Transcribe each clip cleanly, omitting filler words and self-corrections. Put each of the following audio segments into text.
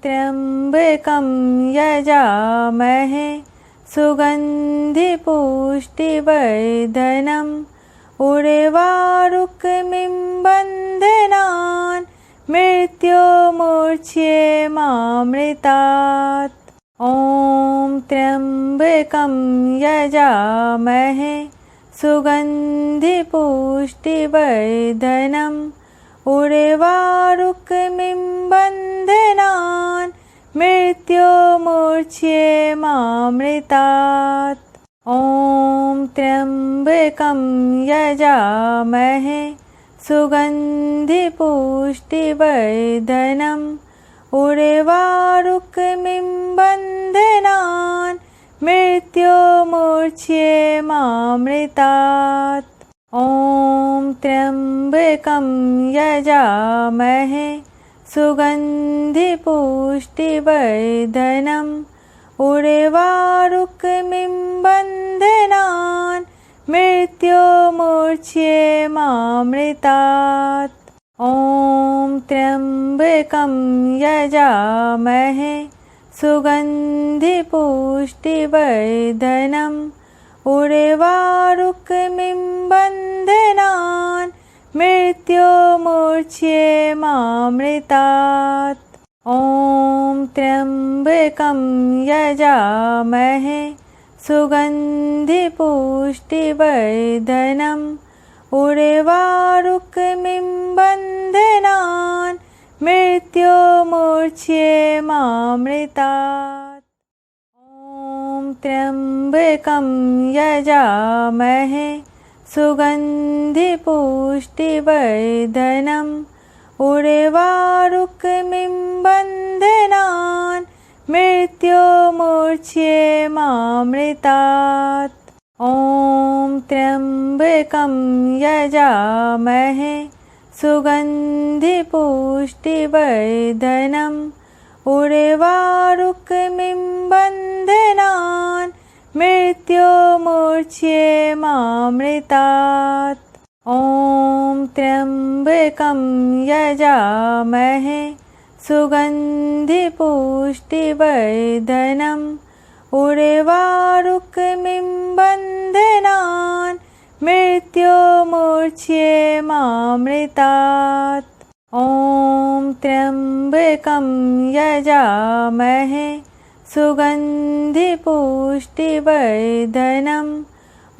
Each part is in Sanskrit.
त्र्यम्बकं यजामहे सुगन्धिपुष्टिवर्धनम् उर्वारुकमिं बन्धनान् मृत्युर्मुच्येमामृतात्। ॐ त्र्यम्बकं यजामहे सुगन्धिपुष्टिवर्धनम् उर्वारुकमिं बन्धनान् मृत्युर्मुच्येमामृतात्। ॐ त्र्यम्बकं यजामहे सुगन्धिपुष्टिवर्धनम् उर्वारुकमिं बन्धनान् मृत्युर्मुच्येमामृतात्। ॐ त्र्यम्बकं यजामहे सुगन्धिपुष्टिवर्धनम् उर्वारुकमिं बन्धनान् मृत्युर्मुच्येमामृतात्। ॐ त्र्यम्बकं यजामहे सुगन्धिपुष्टिवर्धनम् उर्वारुकमिं बन्धनान् मृत्युर्मुच्येमामृतात्। ॐ त्र्यम्बकं यजामहे सुगन्धिपुष्टिवर्धनम् उर्वारुकमिं बन्धनान् मृत्युर्मुच्येमामृतात्। ॐ त्र्यम्बकं यजामहे सुगन्धिपुष्टिवर्धनम् उर्वारुकमिं बन्धनान् मृत्युर्मुच्येमामृतात्। ॐ त्र्यम्बकं यजामहे सुगन्धिपुष्टिवर्धनम् उर्वारुकमिं बन्धनान् मृत्युर्मुच्येमामृतात्। ॐ त्र्यम्बकं यजामहे सुगन्धिपुष्टिवर्धनम् उर्वारुकमिं बन्धनान् मृत्युर्मुच्येमामृतात्। ॐ त्र्यम्बकं यजामहे सुगन्धिपुष्टिवर्धनम्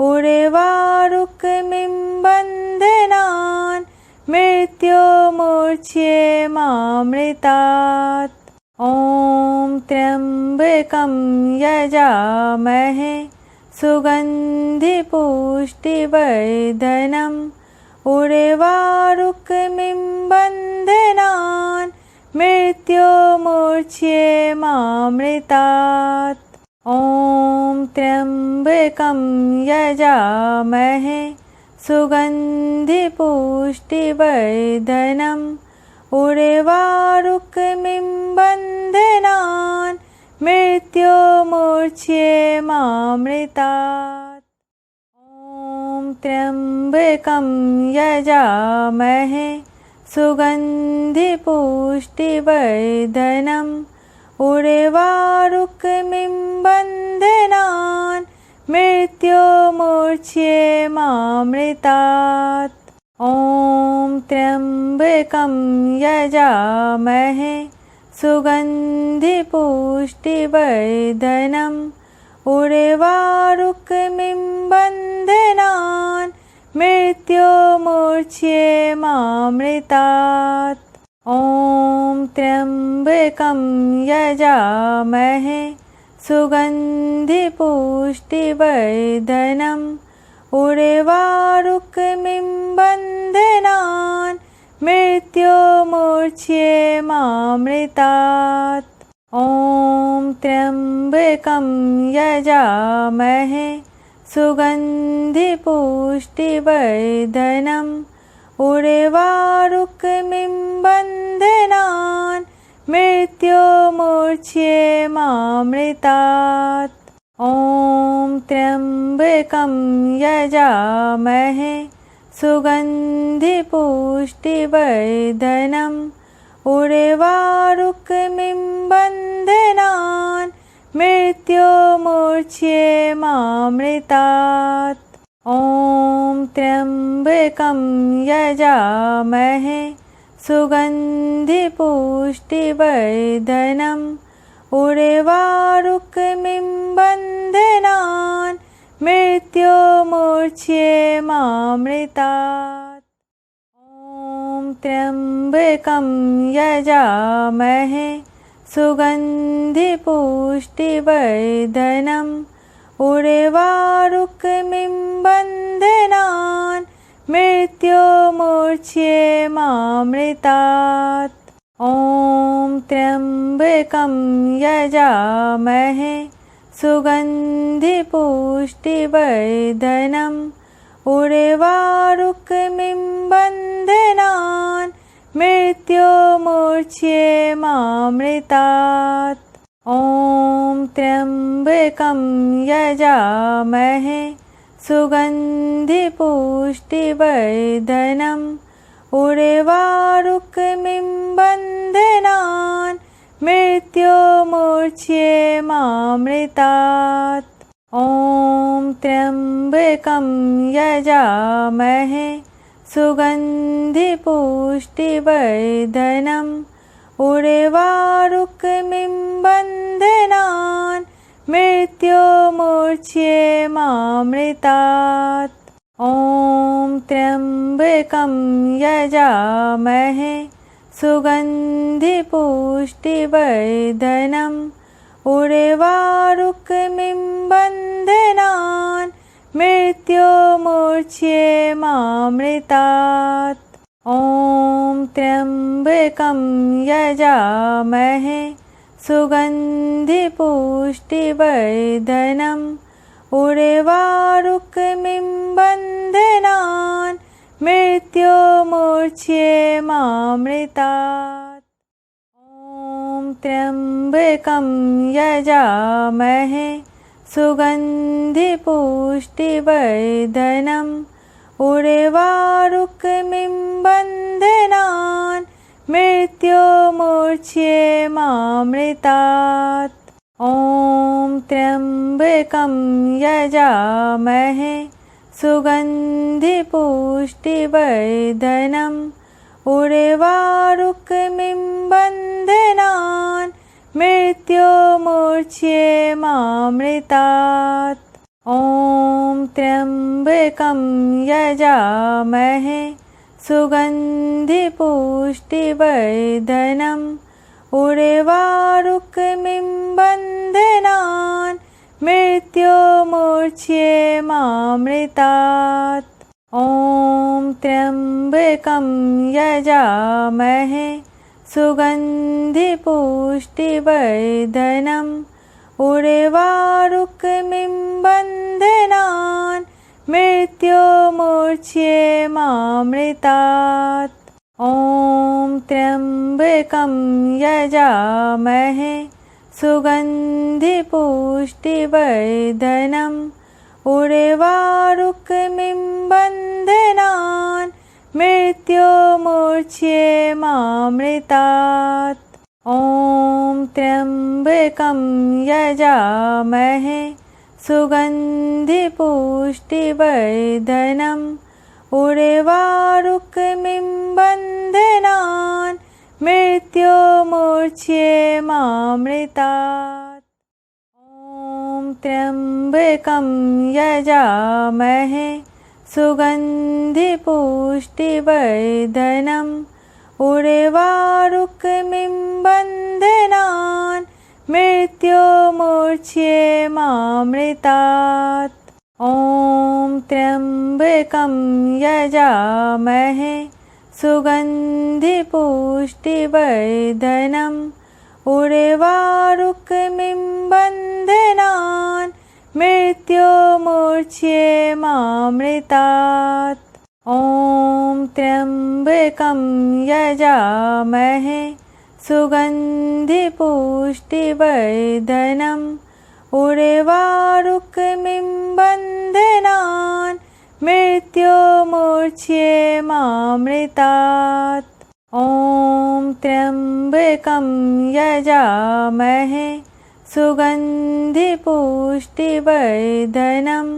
उर्वारुकमिं बन्धनान् मृत्युर्मुच्येमामृतात्। ॐ त्र्यम्बकं यजामहे सुगन्धिपुष्टिवर्धनम् उर्वारुकमिं बन्धनान् मृत्युर्मुच्येमामृतात्। ॐ त्र्यम्बकं यजामहे सुगन्धिपुष्टिवर्धनम् उर्वारुकमिं बन्धनान् मृत्युर्मुच्येमामृतात्। ॐ त्र्यम्बकं यजामहे सुगन्धिपुष्टिवर्धनम् उर्वारुकमिं बन्धनान् मृत्युर्मुच्येमामृतात्। ॐ त्र्यम्बकं यजामहे सुगन्धिपुष्टिवर्धनम् उर्वारुकमिं बन्धनान् मृत्युर्मुच्येमामृतात्। ॐ त्र्यम्बकं यजामहे सुगन्धिपुष्टिवर्धनम् उर्वारुकमिं बन्धनान् मृत्युर्मुच्येमामृतात्। ॐ त्र्यम्बकं यजामहे सुगन्धिपुष्टिवर्धनम् उर्वारुकमिं बन्धनान् मृत्युर्मुच्येमामृतात्। ॐ त्र्यम्बकं यजामहे सुगन्धिपुष्टिवर्धनम् उर्वारुकमिं मृत्योर्मुच्येमामृतात्। ॐ त्र्यम्बकं यजामहे सुगन्धिपुष्टिवर्धनम् उर्वारुकमिं बन्धनान् मृत्योर्मुच्येमामृतात्। ॐ त्र्यम्बकं यजामहे सुगन्धिपुष्टिवर्धनम् उर्वारुकमिं बन्धनान् मृत्योर्मुच्येमामृतात्। ॐ त्र्यम्बकं यजामहे सुगन्धिपुष्टिवर्धनम् उर्वारुकमिं बन्धनान् मृत्योर्मुच्येमामृतात्। ॐ त्र्यम्बकं यजामहे सुगन्धिपुष्टिवर्धनम् उर्वारुकमिं बन्धनान् मृत्योर्मुच्येमामृतात्। ॐ त्र्यम्बकं यजामहे सुगन्धिपुष्टिवर्धनम् उर्वारुकमिं बन्धनान् मृत्योर्मुच्येमामृतात्। ॐ त्र्यम्बकं यजामहे सुगन्धिपुष्टिवर्धनम् उर्वारुकमिं बन्धनान् मृत्योर्मुच्येमामृतात्। ॐ त्र्यम्बकं यजामहे सुगन्धिपुष्टिवर्धनम् उर्वारुकमिं बन्धनान् मृत्योर्मुच्येमामृतात्। ॐ त्र्यम्बकं यजामहे सुगन्धिपुष्टिवर्धनम् उर्वारुकमिं बन्धनान् मृत्योर्मुच्येमामृतात्। ॐ त्र्यम्बकं यजामहे सुगन्धिपुष्टिवर्धनम् उर्वारुकमिं बन्धनान् मृत्योर्मुच्येमामृतात्। ॐ त्र्यम्बकं यजामहे सुगन्धिपुष्टिवर्धनम् उर्वारुकमिं बन्धनान् मृत्योर्मुच्येमामृतात्। ॐ त्र्यम्बकं यजामहे सुगन्धिपुष्टिवर्धनम् उर्वारुकमिं बन्धनान् मृत्योर्मुच्येमामृतात्। ॐ त्र्यम्बकं यजामहे सुगन्धिपुष्टिवर्धनम् उर्वारुकमिं बन्धनान् मृत्योर्मुच्येमामृतात्। ॐ त्र्यम्बकं यजामहे सुगन्धिपुष्टिवर्धनम् उर्वारुकमिं बन्धनान् मृत्योर्मुच्येमामृतात्। ॐ त्र्यम्बकं यजामहे सुगन्धिपुष्टिवर्धनम् उर्वारुकमिं बन्धनान् मृत्योर्मुच्येमामृतात्। ॐ त्र्यम्बकं यजामहे सुगन्धिपुष्टिवर्धनम् उर्वारुकमिं बन्धनान् मृत्योर्मुच्येमामृतात्। ॐ त्र्यम्बकं यजामहे सुगन्धिपुष्टिवर्धनम् उर्वारुकमिं बन्धनान् मृत्योर्मुच्येमामृतात्। ॐ त्र्यम्बकं यजामहे सुगन्धिपुष्टिवर्धनम्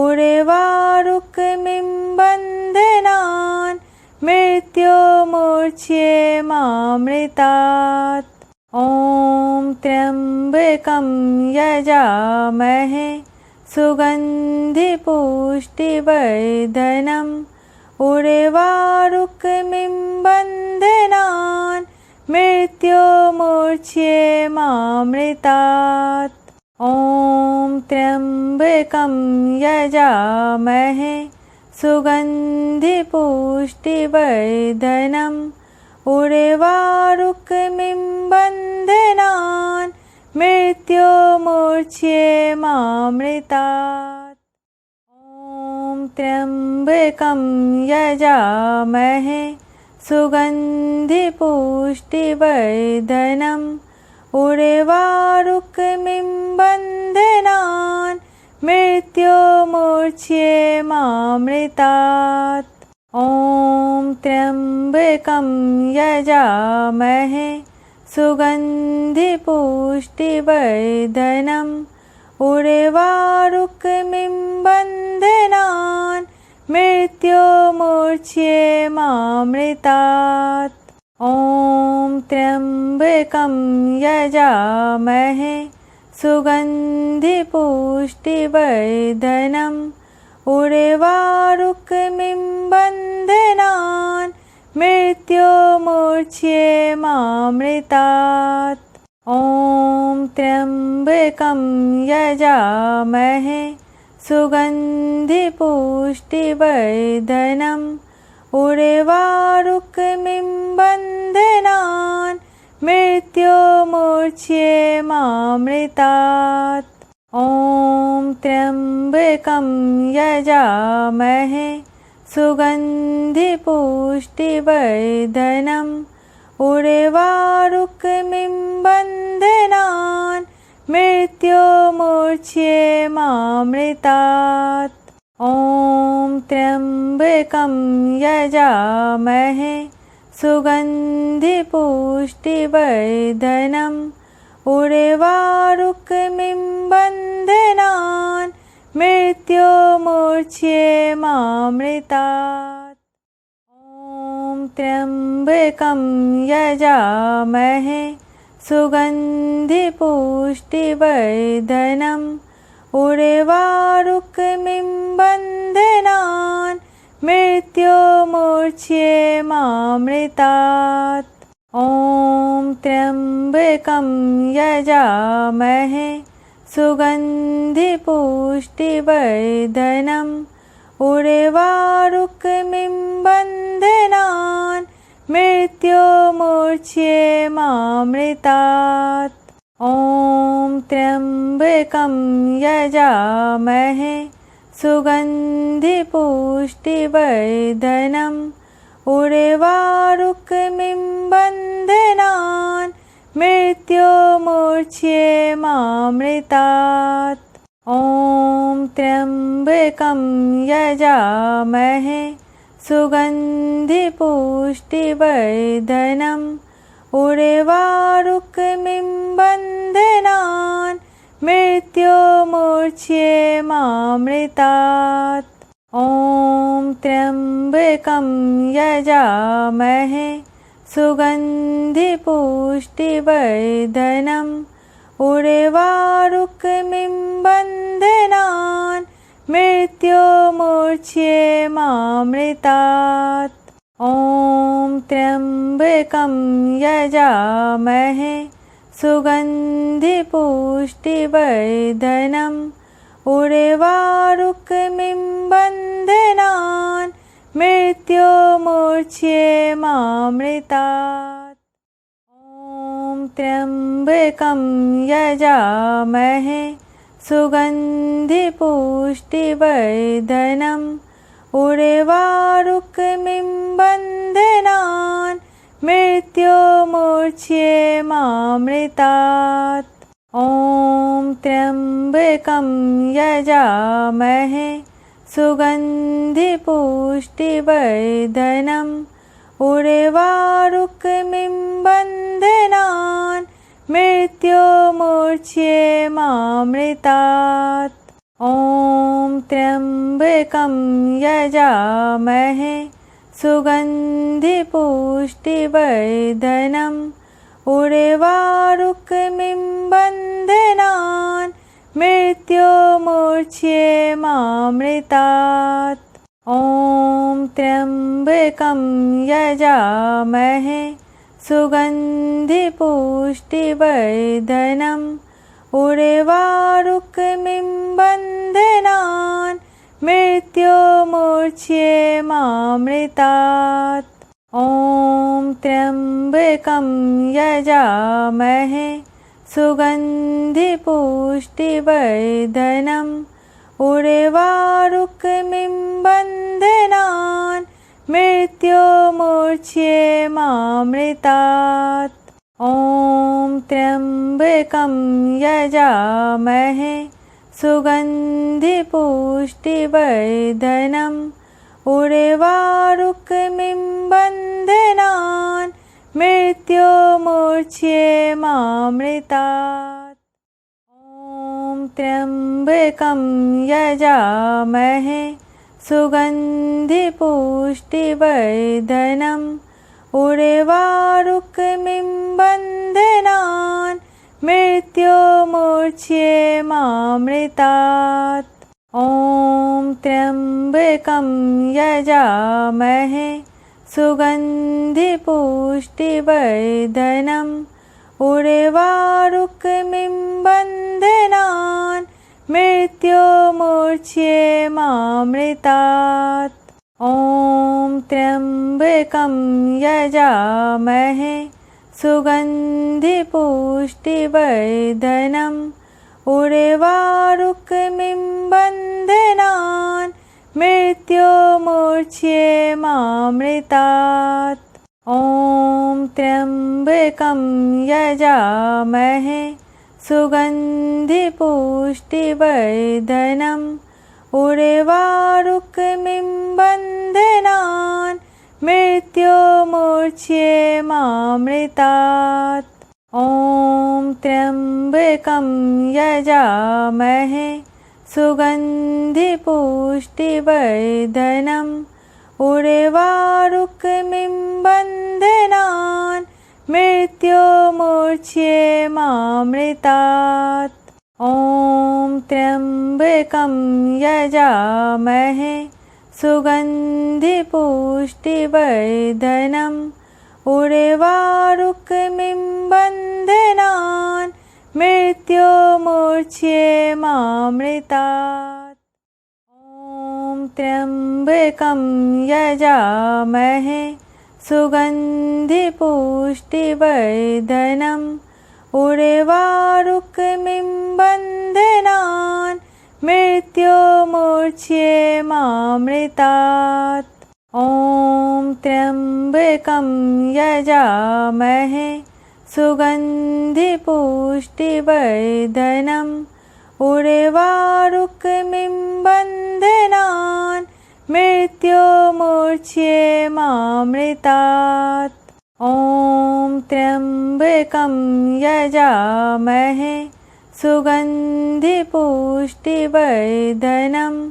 उर्वारुकमिं बन्धनान् मृत्योर्मुच्येमामृतात्। ॐ त्र्यम्बकं यजामहे सुगन्धिपुष्टिवर्धनम् उर्वारुकमिं बन्धनान् मृत्योर्मुच्येमामृतात्। ॐ त्र्यम्बकं यजामहे सुगन्धिपुष्टिवर्धनम् उर्वारुकमिं बन्धनान् मृत्योर्मुच्येमामृतात्। ॐ त्र्यम्बकं यजामहे सुगन्धिपुष्टिवर्धनम् उर्वारुकमिं बन्धनान् मृत्योर्मुच्येमामृतात्। ॐ त्र्यम्बकं यजामहे सुगन्धिपुष्टिवर्धनम् उर्वारुकमिं बन्धनान् मृत्योर्मुच्येमामृतात्। ॐ त्र्यम्बकं यजामहे सुगन्धिपुष्टिवर्धनम् उर्वारुकमिं बन्धनान् मृत्योर्मुच्येमामृतात्। ॐ त्र्यम्बकं यजामहे सुगन्धिपुष्टिवर्धनम् उर्वारुकमिं बन्धनान् मृत्योर्मुच्येमामृतात्। ॐ त्र्यम्बकं यजामहे सुगन्धिपुष्टिवर्धनम् उर्वारुकमिं बन्धनान् मृत्योर्मुच्येमामृतात्। ॐ त्र्यम्बकं यजामहे सुगन्धिपुष्टिवर्धनम् उर्वारुकमिं बन्धनान् मृत्योर्मुच्येमामृतात्। ॐ त्र्यम्बकं यजामहे सुगन्धिपुष्टिवर्धनम् उर्वारुकमिं बन्धनान् मृत्योर्मुच्येमामृतात्। ॐ त्र्यम्बकं यजामहे सुगन्धिपुष्टिवर्धनम् उर्वारुकमिं बन्धनान् मृत्योर्मुच्येमामृतात्। ॐ त्र्यम्बकं यजामहे सुगन्धिपुष्टिवर्धनम् उर्वारुकमिं बन्धनान् मृत्योर्मुच्येमामृतात्। ॐ त्र्यम्बकं यजामहे सुगन्धिपुष्टिवर्धनम् उर्वारुकमिं बन्धनान् मृत्योर्मुच्येमामृतात्। ॐ त्र्यम्बकं यजामहे सुगन्धिपुष्टिवर्धनम् उर्वारुकमिं बन्धनान् मृत्योर्मुच्येमामृतात्। ॐ त्र्यम्बकं यजामहे सुगन्धिपुष्टिवर्धनम् उर्वारुकमिं बन्धनान् मृत्योर्मुच्येमामृतात्। ॐ त्र्यम्बकं यजामहे सुगन्धिपुष्टिवर्धनम् उर्वारुकमिं बन्धनान् मृत्योर्मुच्येमामृतात्। ॐ त्र्यम्बकं यजामहे सुगन्धिपुष्टिवर्धनम् उर्वारुकमिं बन्धनान् मृत्योर्मुच्येमामृतात्। मृत्योर्मुच्येमामृतात्। ॐ त्र्यम्बकं यजामहे सुगन्धिपुष्टिवर्धनम् उर्वारुकमिं बन्धनान् मृत्योर्मुच्येमामृतात्। ॐ त्र्यम्बकं यजामहे सुगन्धिपुष्टिवर्धनम् उर्वारुकमिं बन्धनान् मृत्योर्मुच्येमामृतात्। ॐ त्र्यम्बकं यजामहे सुगन्धिपुष्टिवर्धनम् उर्वारुकमिं बन्धनान् मृत्योर्मुच्येमामृतात्। ॐ त्र्यम्बकं यजामहे सुगन्धिपुष्टिवर्धनम् उर्वारुकमिं बन्धनान् मृत्योर्मुच्येमामृतात्। ॐ त्र्यम्बकं यजामहे सुगन्धिपुष्टिवर्धनम् उर्वारुकमिं बन्धनान् मृत्योर्मुच्येमामृतात्। ॐ त्र्यम्बकं यजामहे सुगन्धिपुष्टिवर्धनम् उर्वारुकमिं बन्धनान् मृत्योर्मुच्येमामृतात्। ॐ त्र्यम्बकं यजामहे सुगन्धिपुष्टिवर्धनम् उर्वारुकमिं बन्धनान् मृत्योर्मुच्येमामृतात्। ॐ त्र्यम्बकं यजामहे सुगन्धिपुष्टिवर्धनम् उर्वारुकमिं बन्धनान् मृत्योर्मुच्येमामृतात्। ॐ त्र्यम्बकं यजामहे सुगन्धिपुष्टिवर्धनम् उर्वारुकमिं बन्धनान् मृत्योर्मुच्येमामृतात्। ॐ त्र्यम्बकं यजामहे सुगन्धिपुष्टिवर्धनम् उर्वारुकमिं बन्धनान् मृत्योर्मुच्येमामृतात्। ॐ त्र्यम्बकं यजामहे सुगन्धिपुष्टिवर्धनम् उर्वारुकमिं बन्धनान् मृत्योर्मुच्येमामृतात्। ॐ त्र्यम्बकं यजामहे सुगन्धिपुष्टिवर्धनम् उर्वारुकमिं बन्धनान् मृत्योर्मुच्येमामृतात्। ॐ त्र्यम्बकं यजामहे सुगन्धिपुष्टिवर्धनम्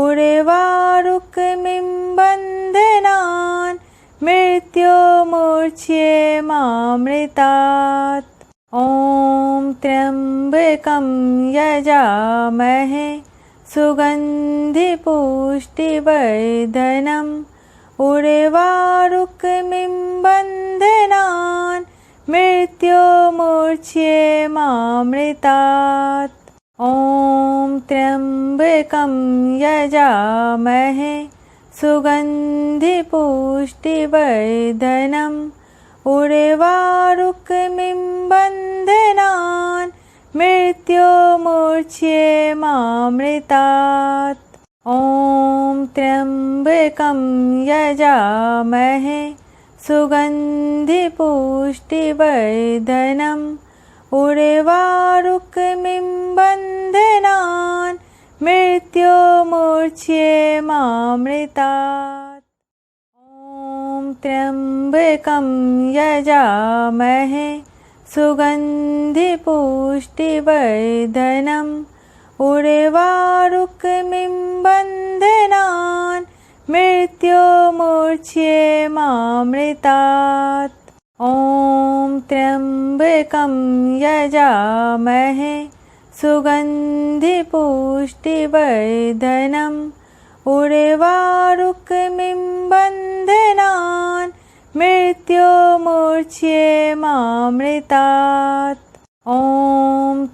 उर्वारुकमिं बन्धनान् मृत्योर्मुच्येमामृतात्। ॐ त्र्यम्बकं यजामहे सुगन्धिपुष्टिवर्धनम् उर्वारुकमिं बन्धनान् मृत्योर्मुच्येमामृतात्। ॐ त्र्यम्बकं यजामहे सुगन्धिपुष्टिवर्धनम् उर्वारुकमिं बन्धनान् मृत्योर्मुच्येमामृतात्। ॐ त्र्यम्बकं यजामहे सुगन्धिपुष्टिवर्धनम् उर्वारुकमिं बन्धनान् मृत्योर्मुच्येमामृतात्। ॐ त्र्यम्बकं यजामहे सुगन्धिपुष्टिवर्धनम् उर्वारुकमिं बन्धनान् मृत्युमूर्च्छेमामृतात्। ॐ त्र्यम्बकं यजामहे सुगन्धिपुष्टिवर्धनम् उर्वारुकमिं बन्धनान् मृत्युमूर्च्छेमामृतात्। ॐ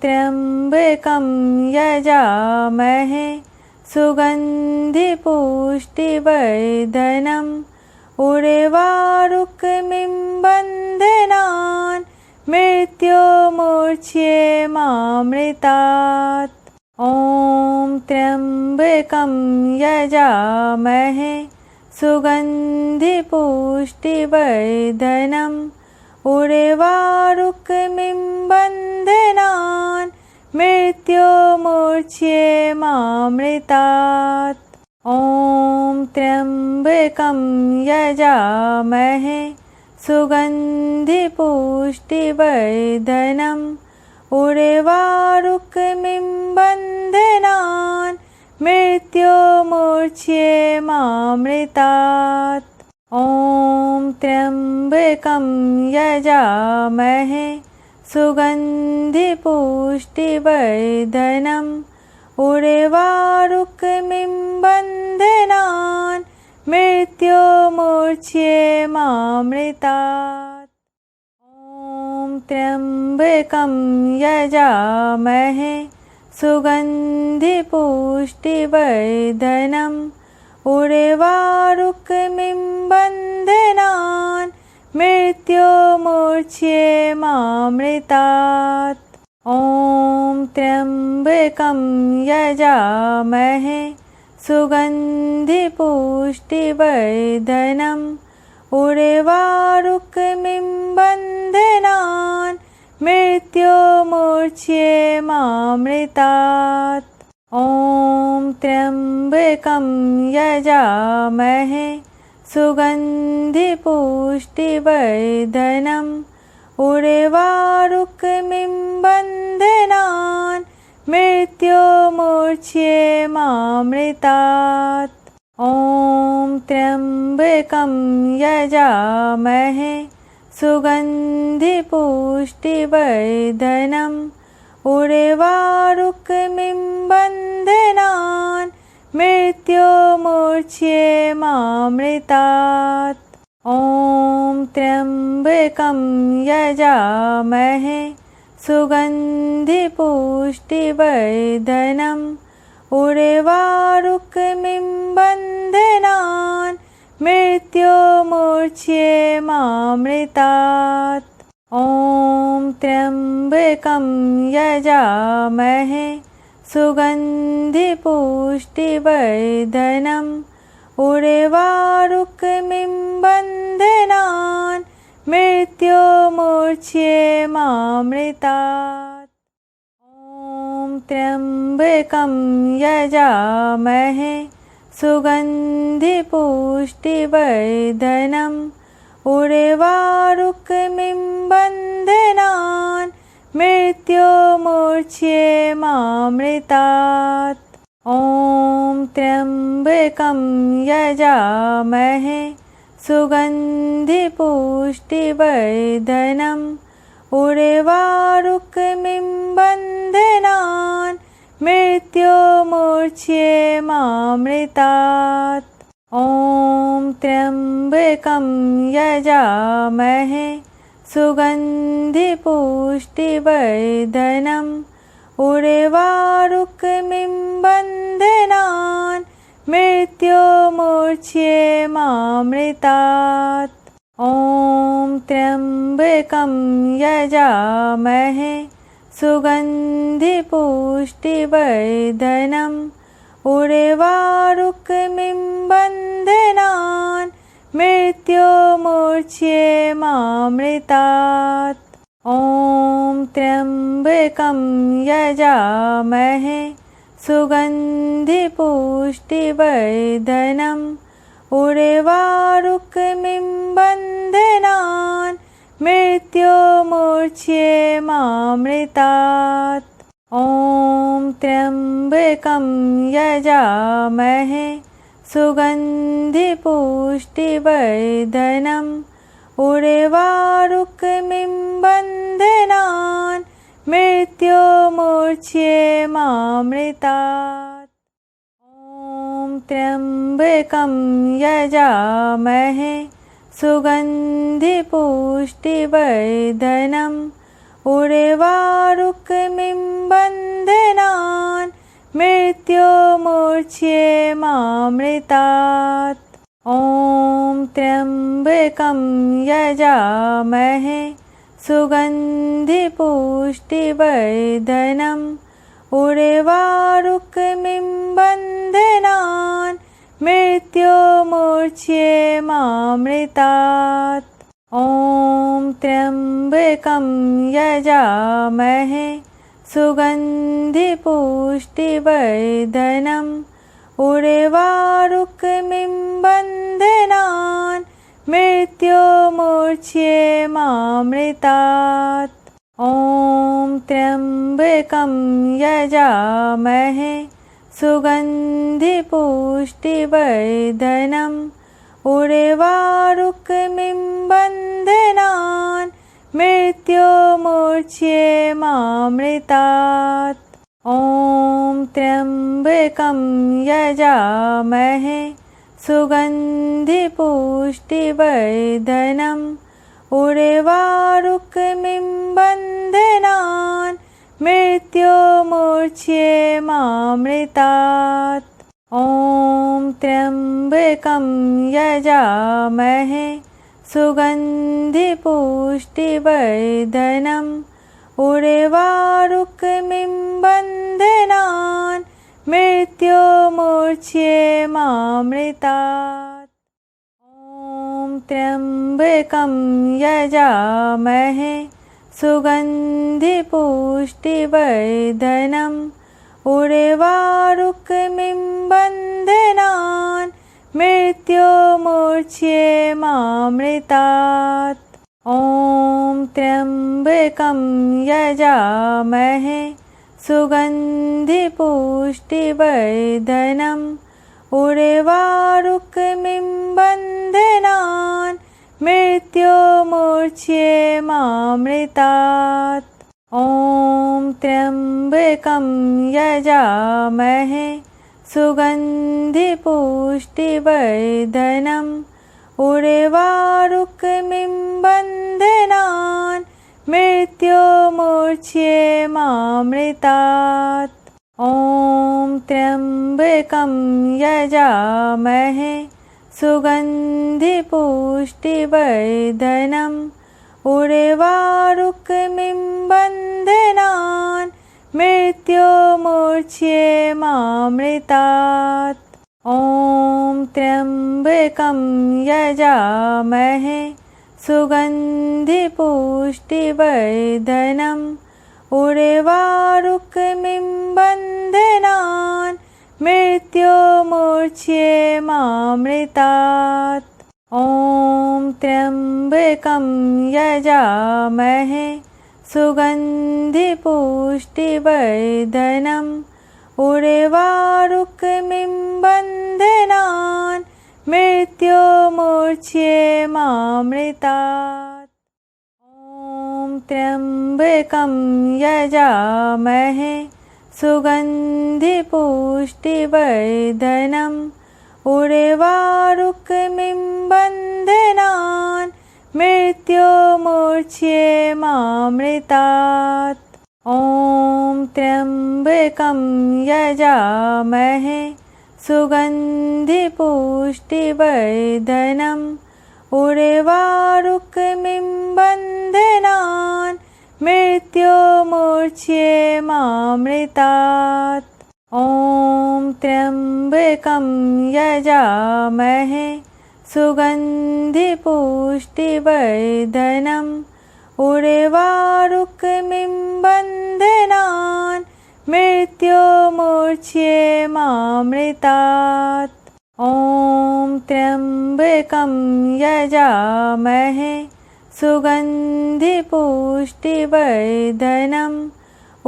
त्र्यम्बकं यजामहे सुगन्धिपुष्टिवर्धनम् उर्वारुकमिं बन्धनान् मृत्युमूर्च्छेमामृतात्। ॐ त्र्यम्बकं यजामहे सुगन्धिपुष्टिवर्धनम् उर्वारुकमिं बन्धनान् मृत्युमूर्च्छेमामृतात्। ॐ त्र्यम्बकं यजामहे सुगन्धिपुष्टिवर्धनम् उर्वारुकमिं बन्धनान् मृत्युमूर्च्छेमामृतात्। ॐ त्र्यम्बकं यजामहे सुगन्धिपुष्टिवर्धनम् उर्वारुकमिं बन्धनान् मृत्युमूर्च्छेमामृतात्। ॐ त्र्यम्बकं यजामहे सुगन्धिपुष्टिवर्धनम् उर्वारुकमिं बन्धनान् मृत्युमूर्च्छेमामृतात्। ॐ त्र्यम्बकं यजामहे सुगन्धिपुष्टिवर्धनम् उर्वारुकमिं बन्धनान् मृत्युमूर्च्छेमामृतात्। ॐ त्र्यम्बकं यजामहे सुगन्धिपुष्टिवर्धनम् उर्वारुकमिं बन्धनान् मृत्युमूर्च्छेमामृतात्। ॐ त्र्यम्बकं यजामहे सुगन्धिपुष्टिवर्धनम् उर्वारुकमिं बन्धनान् मृत्युमूर्च्छेमामृतात्। ॐ त्र्यम्बकं यजामहे सुगन्धिपुष्टिवर्धनम् उर्वारुकमिं बन्धनान् मृत्युमूर्च्छेमामृतात्। ॐ त्र्यम्बकं यजामहे सुगन्धिपुष्टिवर्धनम् उर्वारुकमिं बन्धनान् मृत्युमूर्च्छेमामृतात्। ॐ त्र्यम्बकं यजामहे सुगन्धिपुष्टिवर्धनम् उर्वारुकमिं बन्धनान् मृत्युमूर्च्छेमामृतात्। ॐ त्र्यम्बकं यजामहे सुगन्धिपुष्टिवर्धनम् उर्वारुकमिं बन्धनान् मृत्युमूर्च्छेमामृतात्। ॐ त्र्यम्बकं यजामहे सुगन्धिपुष्टिवर्धनम् उर्वारुकमिं बन्धनान् मृत्युमूर्च्छेमामृतात्। ॐ त्र्यम्बकं यजामहे सुगन्धिपुष्टिवर्धनम् उर्वारुकमिं बन्धनान् मृत्युमूर्च्छेमामृतात्। ॐ त्र्यम्बकं यजामहे सुगन्धिपुष्टिवर्धनम् उर्वारुकमिं बन्धनान् मृत्युमुच्येमामृतात्। ॐ त्र्यम्बकं यजामहे सुगन्धिपुष्टिवर्धनम् उर्वारुकमिं बन्धनान् मृत्युमुच्येमामृतात्। ॐ त्र्यम्बकं यजामहे सुगन्धिपुष्टिवर्धनम् उर्वारुकमिं बन्धनान् मृत्युमुच्येमामृतात्। ॐ त्र्यम्बकं यजामहे सुगन्धिपुष्टिवर्धनम् उर्वारुकमिं बन्धनान् मृत्युमुच्येमामृतात्। ॐ त्र्यम्बकं यजामहे सुगन्धिपुष्टिवर्धनम् उर्वारुकमिं बन्धनान् मृत्युमुच्येमामृतात्। ॐ त्र्यम्बकं यजामहे सुगन्धिपुष्टिवर्धनम् उर्वारुकमिं बन्धनान् मृत्युमुच्येमामृतात्। ॐ त्र्यम्बकं यजामहे सुगन्धिपुष्टिवर्धनम् उर्वारुकमिं बन्धनान् मृत्युमुच्येमामृतात्। ॐ त्र्यम्बकं यजामहे सुगन्धिपुष्टिवर्धनम् उर्वारुकमिं बन्धनान् मृत्युमुच्येमामृतात्। ॐ त्र्यम्बकं यजामहे सुगन्धिपुष्टिवर्धनम् उर्वारुकमिं बन्धनान् मृत्युमुच्येमामृतात्। ॐ त्र्यम्बकं यजामहे सुगन्धिपुष्टिवर्धनम् उर्वारुकमिं बन्धनान् मृत्युमुच्येमामृतात्। ॐ त्र्यम्बकं यजामहे सुगन्धिपुष्टिवर्धनम् उर्वारुकमिं बन्धनान् मृत्युमुच्येमामृतात्। ॐ त्र्यम्बकं यजामहे सुगन्धिपुष्टिवर्धनम् उर्वारुकमिं बन्धनान् मृत्युमुच्येमामृतात्। ॐ त्र्यम्बकं यजामहे सुगन्धिपुष्टिवर्धनम् उर्वारुकमिं बन्धनान् मृत्युमुच्येमामृतात्। ॐ त्र्यम्बकं यजामहे सुगन्धिपुष्टिवर्धनम् उर्वारुकमिं बन्धनान् मृत्युमुच्येमामृतात्। ॐ त्र्यम्बकं यजामहे सुगन्धिपुष्टिवर्धनम् उर्वारुकमिं बन्धनान् मृत्युमुच्येमामृतात्। ॐ त्र्यम्बकं यजामहे सुगन्धिपुष्टिवर्धनम् उर्वारुकमिं बन्धनान् मृत्युमुच्येमामृतात्। ॐ त्र्यम्बकं यजामहे सुगन्धिपुष्टिवर्धनम् उर्वारुकमिं बन्धनान् मृत्युमुच्येमामृतात्। ॐ त्र्यम्बकं यजामहे सुगन्धिपुष्टिवर्धनम्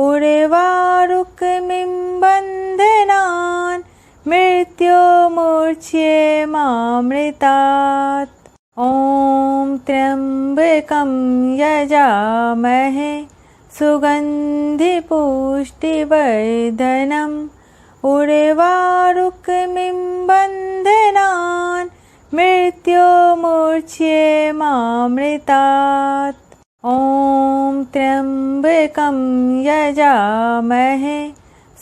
उर्वारुकमिं बन्धनान् मृत्युमूर्च्छेमामृतात्। ॐ त्र्यम्बकं यजामहे सुगन्धिपुष्टिवर्धनम् उर्वारुकमिं बन्धनान् मृत्युमूर्च्छेमामृतात्। ॐ त्र्यम्बकं यजामहे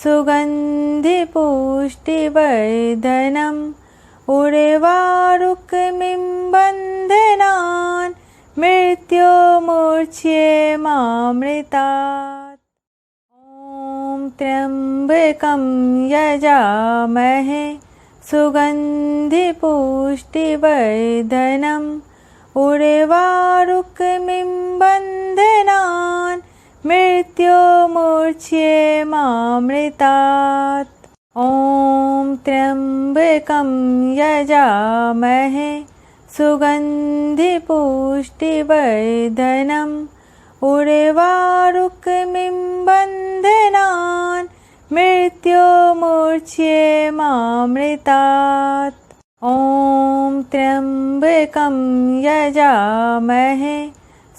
सुगन्धिपुष्टिवर्धनम् उर्वारुकमिं बन्धनान् मृत्युमूर्च्छेमामृतात्। ॐ त्र्यम्बकं यजामहे सुगन्धिपुष्टिवर्धनम् उर्वारुकमिं बन्धनान् मृत्युमूर्च्छेमामृतात्। ॐ त्र्यम्बकं यजामहे सुगन्धिपुष्टिवर्धनम् उर्वारुकमिं बन्धनान् मृत्युमूर्च्छेमामृतात्। ॐ त्र्यम्बकं यजामहे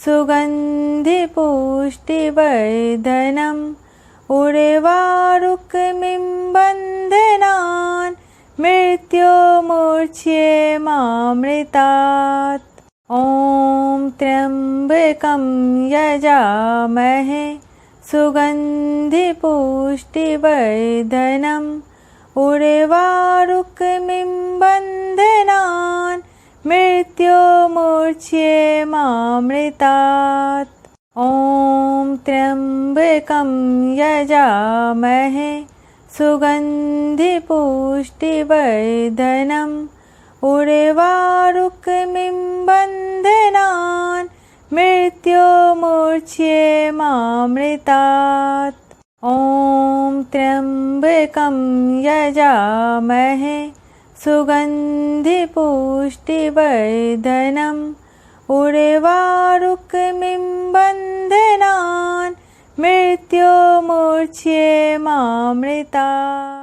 सुगन्धिपुष्टिवर्धनम् उर्वारुकमिं बन्धनान् मृत्युमूर्च्छेमामृतात्। ॐ त्र्यम्बकं यजामहे सुगन्धिपुष्टिवर्धनम् उर्वारुकमिं बन्धनान् मृत्युमूर्च्छेमामृतात्। ॐ त्र्यम्बकं यजामहे सुगन्धिपुष्टिवर्धनम् उर्वारुकमिं बन्धनान् मृत्युमूर्च्छेमामृतात्। ॐ त्र्यम्बकं यजामहे सुगन्धिपुष्टिवर्धनम् उर्वारुकमिं बन्धनान् मृत्युमूर्च्छेमामृतात्।